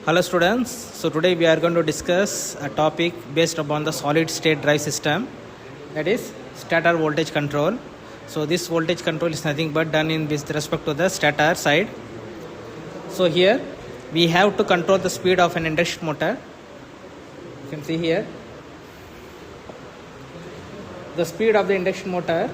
Hello students, so today we are going to discuss a topic based upon the solid state drive system, that is stator voltage control. So this voltage control is nothing but done in with respect to the stator side. So here we have to control the speed of an induction motor. You can see here the speed of the induction motor.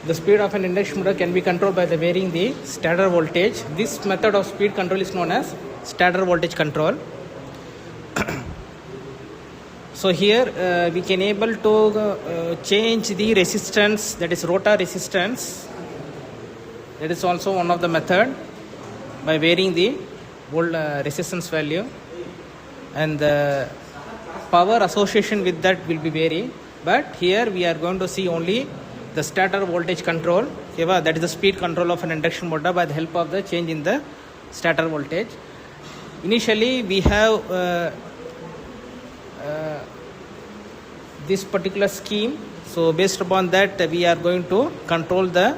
The speed of an induction motor can be controlled by the varying the stator voltage. This method of speed control is known as stator voltage control. So here we can able to change the resistance, that is rotor resistance. That is also one of the method by varying the resistance value, and the power association with that will be vary. But here we are going to see only the stator voltage control, that is the speed control of an induction motor by the help of the change in the stator voltage. Initially we have this particular scheme. So based upon that we are going to control the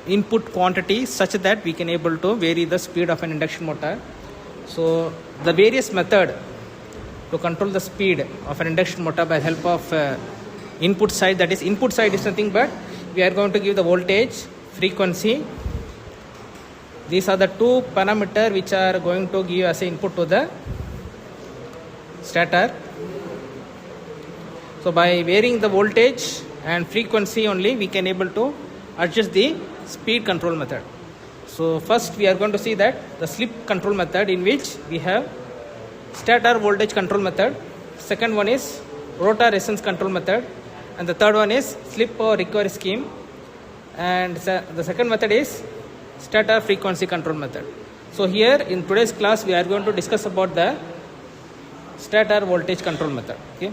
input quantity such that we can able to vary the speed of an induction motor. So the various method to control the speed of an induction motor by help of input side, that is input side is nothing but we are going to give the voltage, frequency. These are the two parameters which are going to give as an input to the stator. So by varying the voltage and frequency only we can able to adjust the speed control method. So first we are going to see that the slip control method, in which we have stator voltage control method. Second one is rotor resistance control method, and the third one is slip power recovery scheme, and the second method is stator frequency control method. So here in today's class we are going to discuss about the stator voltage control method. Okay.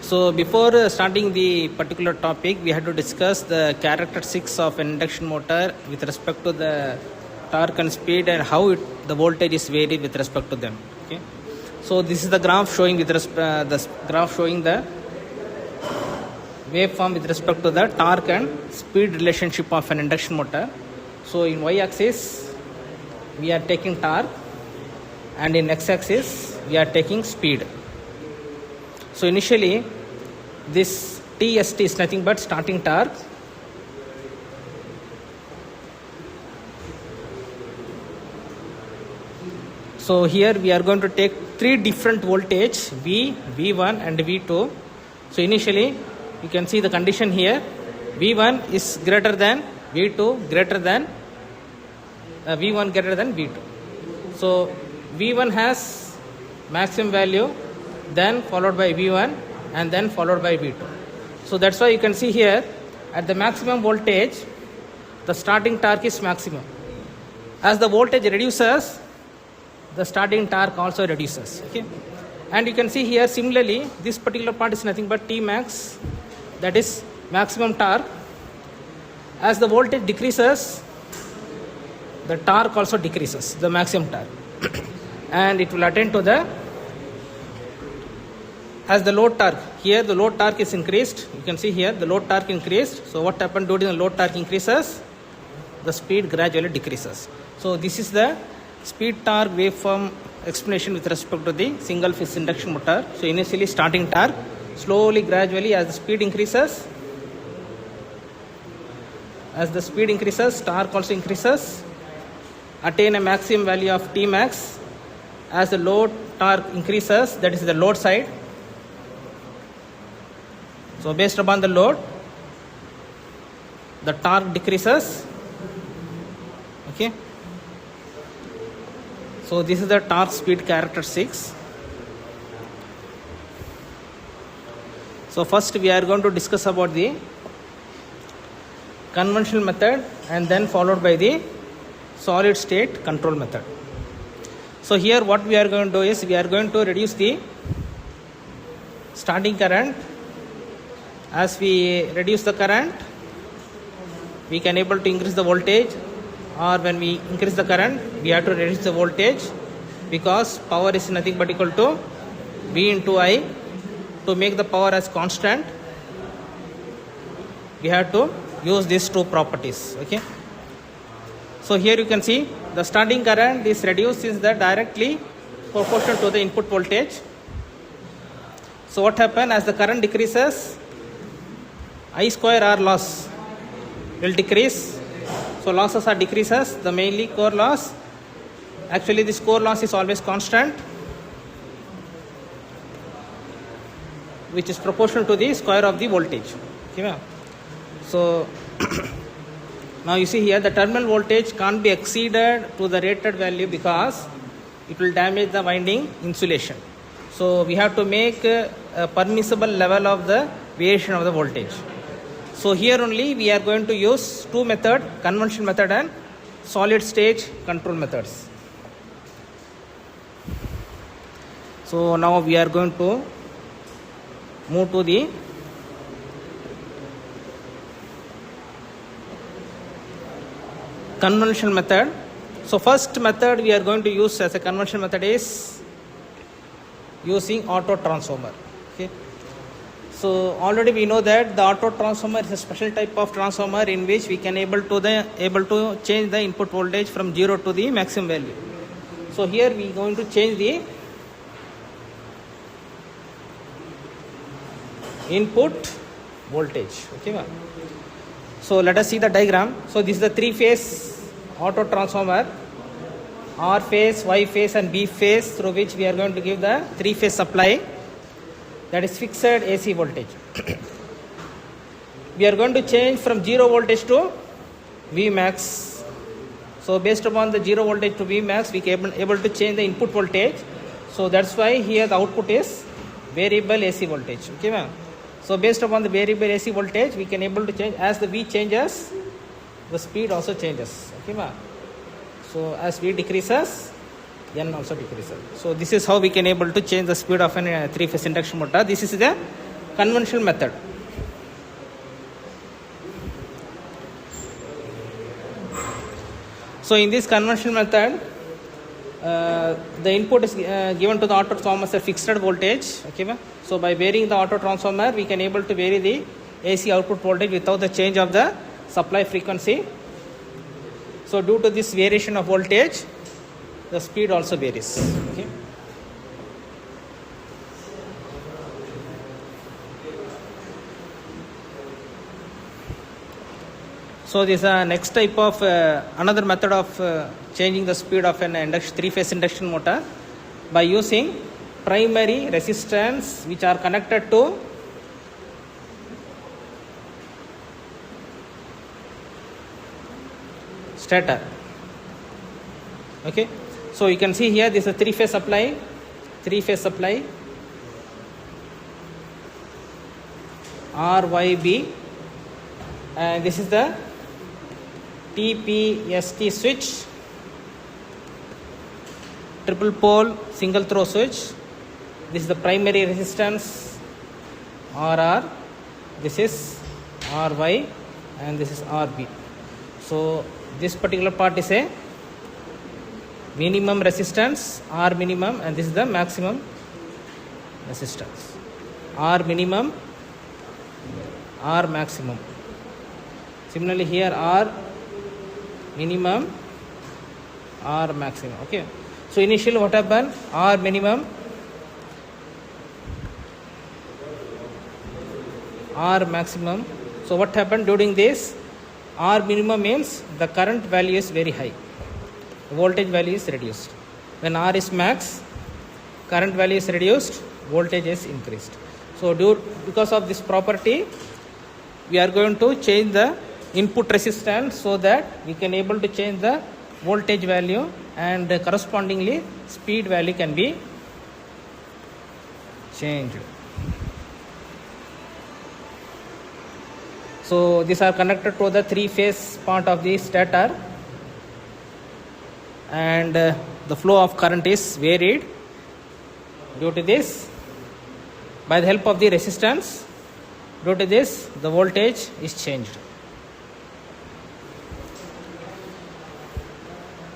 So before starting the particular topic, we had to discuss the characteristics of an induction motor with respect to the torque and speed, and how the voltage is varied with respect to them. Okay. So this is the graph showing the waveform with respect to the torque and speed relationship of an induction motor. So in y-axis we are taking torque, and in x-axis we are taking speed. So initially this TST is nothing but starting torque. So here we are going to take three different voltage, V, V1 and V2. So initially you can see the condition here, V1 is greater than V2 greater than V1 greater than V2. So V1 has maximum value, then followed by V1, and then followed by V2. So that's why you can see here at the maximum voltage the starting torque is maximum. As the voltage reduces, the starting torque also reduces. Okay. And you can see here similarly this particular part is nothing but T max, that is maximum torque. As the voltage decreases, the torque also decreases, the maximum torque. And it will attain to the, as the load torque, here the load torque is increased. You can see here the load torque increased. So what happened during the load torque increases, the speed gradually decreases. So this is the speed torque waveform explanation with respect to the single phase induction motor. So initially starting torque, slowly gradually as the speed increases, torque also increases, attain a maximum value of T max. As the load torque increases, that is the load side. So based upon the load, the torque decreases. Okay. So this is the torque speed characteristics. So first we are going to discuss about the conventional method and then followed by the solid state control method. So here what we are going to do is we are going to reduce the starting current. As we reduce the current, we can able to increase the voltage, or when we increase the current we have to reduce the voltage, because power is nothing but equal to V into I. To make the power as constant, we have to use these two properties. Okay, so here you can see the starting current is reduced is that directly proportional to the input voltage. So what happens, as the current decreases, I square R loss will decrease. So losses are decreases, the mainly core loss. Actually this core loss is always constant, which is proportional to the square of the voltage. Okay, so now you see here the terminal voltage can't be exceeded to the rated value because it will damage the winding insulation. So we have to make a permissible level of the variation of the voltage. So here only we are going to use two methods, conventional method and solid state control methods. So now we are going to move to the conventional method. So first method we are going to use as a conventional method is using auto transformer. Okay, so already we know that the auto transformer is a special type of transformer in which we can able to change the input voltage from 0 to the maximum value. So here we are going to change the input voltage. Okay, so let us see the diagram. So this is the three-phase auto transformer, R phase, Y phase and B phase, through which we are going to give the three-phase supply, that is fixed AC voltage. We are going to change from 0 voltage to V max. So based upon the 0 voltage to V max, we can able to change the input voltage. So that's why here the output is variable AC voltage. Okay, ma'am. So based upon the variable AC voltage, we can able to change. As the V changes, the speed also changes. Okay, ma'am. So as V decreases, N also decreases. So this is how we can able to change the speed of a three-phase induction motor. This is the conventional method. So in this conventional method, the input is given to the auto transformer as a fixed voltage. Okay, ma'am. So by varying the auto transformer, we can able to vary the AC output voltage without the change of the supply frequency. So due to this variation of voltage, the speed also varies. Okay. So this is next type of another method of changing the speed of an three-phase induction motor by using primary resistance which are connected to stator. Okay, so you can see here this is a three-phase supply, RYB, and this is the TPST switch, triple pole single throw switch. This is the primary resistance RR, this is RY, and this is RB. So this particular part is a minimum resistance, R minimum, and this is the maximum resistance, R minimum, R maximum. Similarly here R minimum, R maximum. Okay, so initially what happened, R minimum, R maximum. So what happened during this, R minimum means the current value is very high, voltage value is reduced. When R is max, current value is reduced, voltage is increased. So because of this property, we are going to change the input resistance so that we can able to change the voltage value, and correspondingly speed value can be changed. So these are connected to the three-phase part of the stator. and the flow of current is varied. Due to this, by the help of the resistance, due to this the voltage is changed.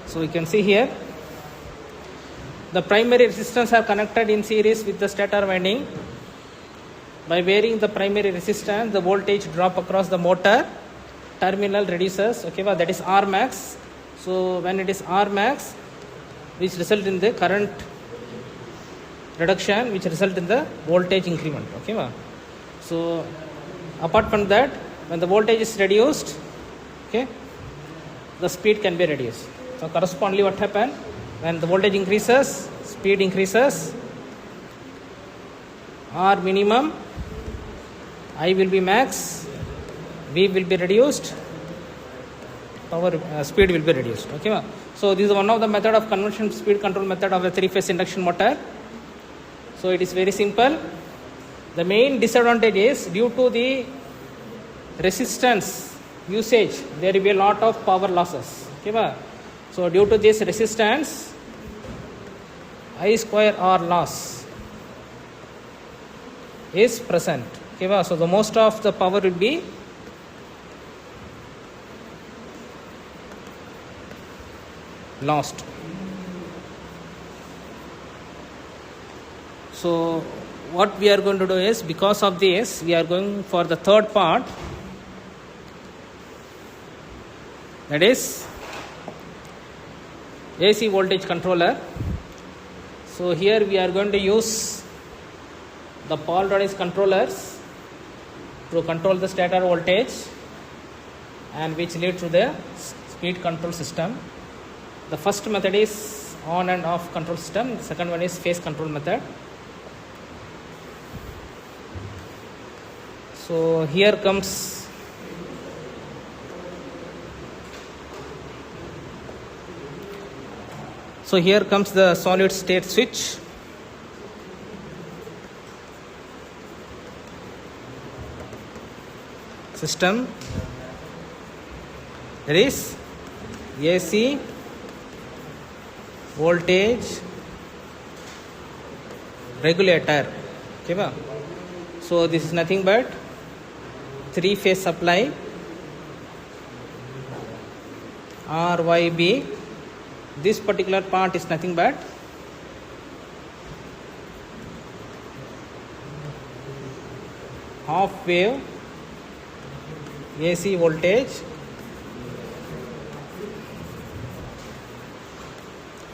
So we can see here the primary resistance are connected in series with the stator winding. By varying the primary resistance, the voltage drop across the motor terminal reduces. Okay, well, that is R max. So when it is R max, which result in the current reduction, which result in the voltage increment. Okay, well. So apart from that, when the voltage is reduced, okay, the speed can be reduced. So correspondingly, what happen when the voltage increases, speed increases. R minimum, I will be max, V will be reduced, power speed will be reduced. Okay, so this is one of the method of conventional speed control method of a three-phase induction motor. So it is very simple. The main disadvantage is due to the resistance usage, there will be a lot of power losses. Okay, so due to this resistance, I square R loss is present. Okay, so the most of the power will be lost. So what we are going to do is, because of this, we are going for the third part, that is AC voltage controller. So here we are going to use the polarized controllers to control the stator voltage, and which lead to the speed control system. The first method is on and off control system. The second one is phase control method. So here comes the solid state switch. System, there is AC voltage regulator. Okay, so this is nothing but three-phase supply RYB. This particular part is nothing but half wave AC voltage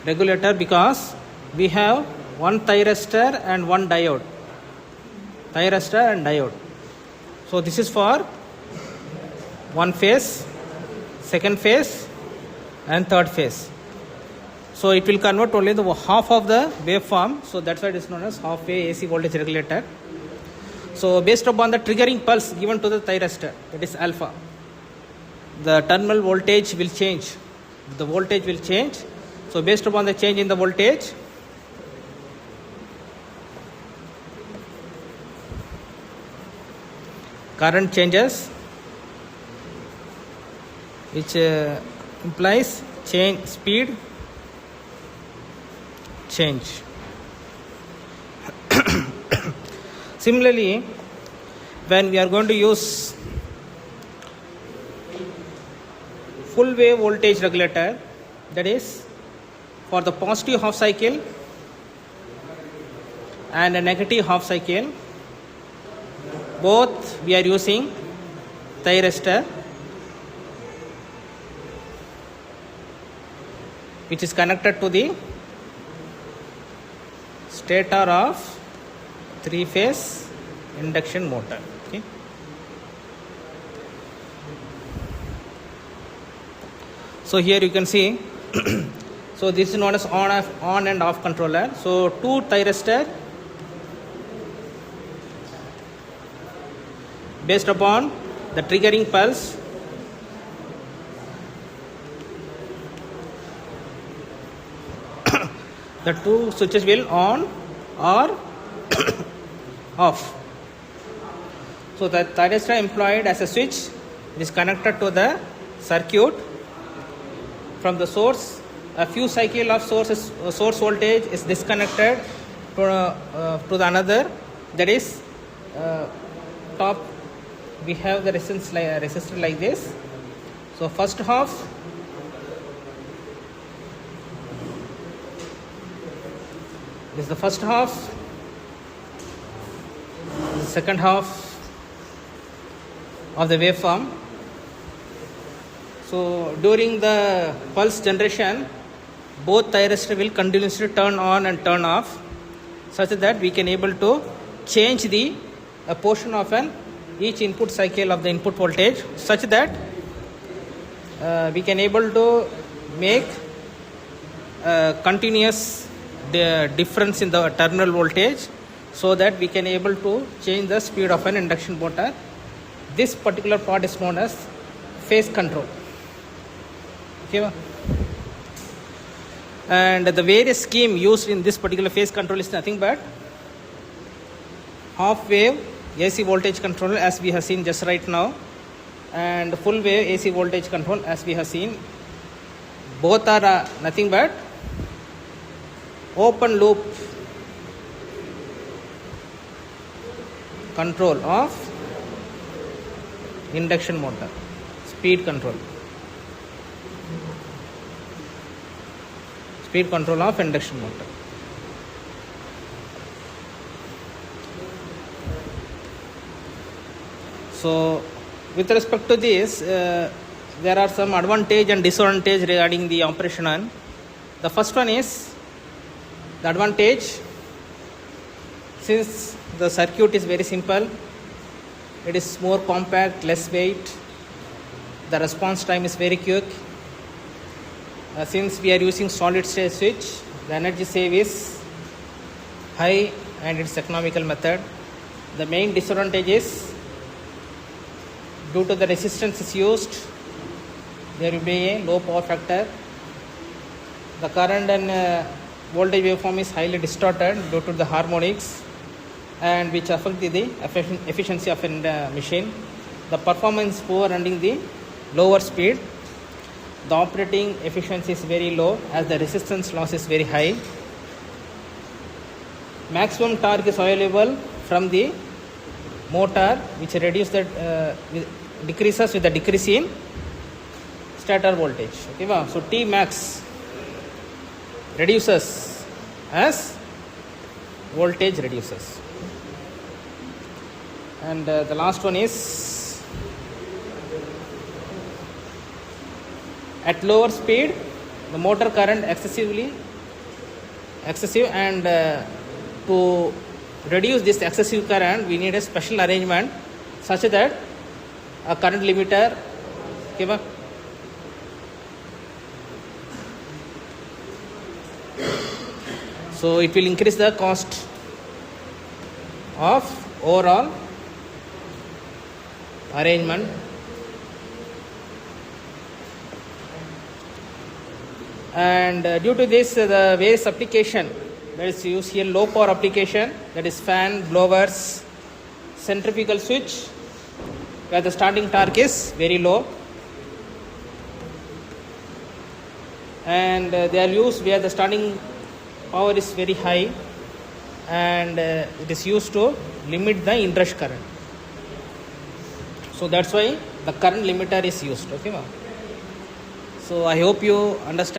regulator, because we have one thyristor and one diode. Thyristor and diode. So this is for one phase, second phase and third phase. So it will convert only the half of the waveform. So that's why it is known as half wave AC voltage regulator. So based upon the triggering pulse given to the thyristor, that is alpha, the terminal voltage will change. The voltage will change. So based upon the change in the voltage, current changes, which implies change, speed change. Similarly, when we are going to use full wave voltage regulator, that is for the positive half cycle and a negative half cycle, both we are using thyristor, which is connected to the stator of three-phase induction motor. Okay. So here you can see so this is known as on and off controller. So two thyristor, based upon the triggering pulse, the two switches will on or off. So the thyristor employed as a switch is connected to the circuit from the source a few cycle of source voltage is disconnected to the another, that is top we have the resistor like this. So first half this is the first half, the second half of the waveform. So during the pulse generation, both thyristor will continuously turn on and turn off, such that we can able to change the portion of each input cycle of the input voltage, such that we can able to make continuous difference in the terminal voltage, so that we can able to change the speed of an induction motor. This particular part is known as phase control. Okay. And the various scheme used in this particular phase control is nothing but half wave AC voltage control, as we have seen just right now, and full wave AC voltage control, as we have seen. Both are nothing but open loop control of induction motor, speed control of induction motor. So with respect to this, there are some advantage and disadvantage regarding the operation on. The first one is the advantage. Since the circuit is very simple, it is more compact, less weight, the response time is very quick. Since we are using solid state switch, the energy save is high and it's economical method. The main disadvantage is, due to the resistance is used, there will be a low power factor. The current and voltage waveform is highly distorted due to the harmonics, and which affect the efficiency of a machine. The performance poor running the lower speed. The operating efficiency is very low as the resistance loss is very high. Maximum torque is available from the motor, which decreases with the decrease in stator voltage. Okay, wow. So T max reduces as voltage reduces. And the last one is, at lower speed the motor current excessive, and to reduce this excessive current we need a special arrangement such that a current limiter, okay, so it will increase the cost of overall arrangement. And due to this, the various application that is used here, low power application, that is fan, blowers, centrifugal switch, where the starting torque is very low, and they are used where the starting power is very high, and it is used to limit the inrush current. So that's why the current limiter is used. Okay, so I hope you understand.